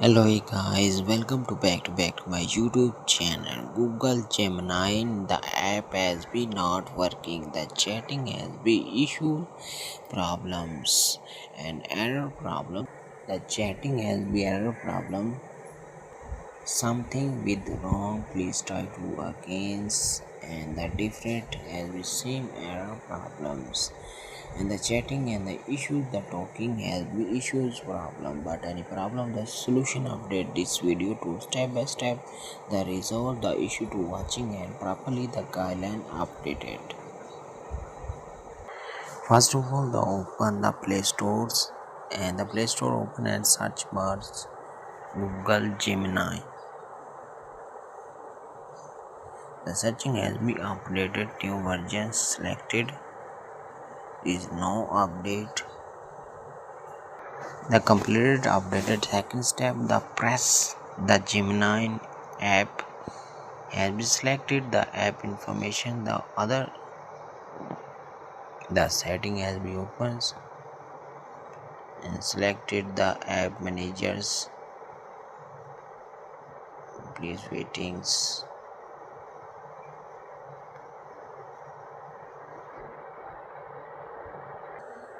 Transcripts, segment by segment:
Hello hey guys, welcome to back to my YouTube channel. Google Gemini, the app has been not working. The chatting has been issue problems and error problem. The chatting has been error problem. Something with wrong. Please try to against and the different has the same error problems. And the chatting and the issue the talking has been issues problem, but any problem the solution update this video to step by step the resolve the issue to watching and properly the guideline updated. First of all, the open the play stores and the play store open and search bars Google Gemini. The searching has been updated, new versions selected, is no update. The completed updated second step, the press the Gemini app has been selected, the app information, the setting has been opened and selected the app managers. Please waitings.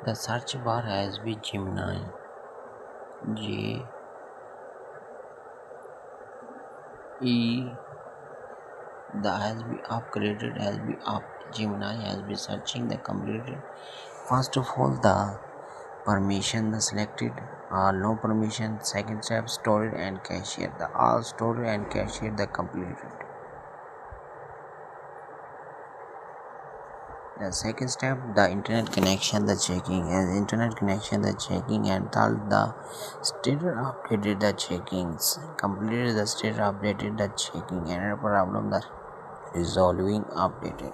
The search bar has been Gemini. J E the has been upgraded has been up Gemini has been searching the completed. First of all, the permission the selected no permission. Second step, storage and cashier the all storage and cashier the completed. The second step, the internet connection the checking and internet connection the checking and third the status updated the checkings completed the status updated the checking and problem the resolving updated.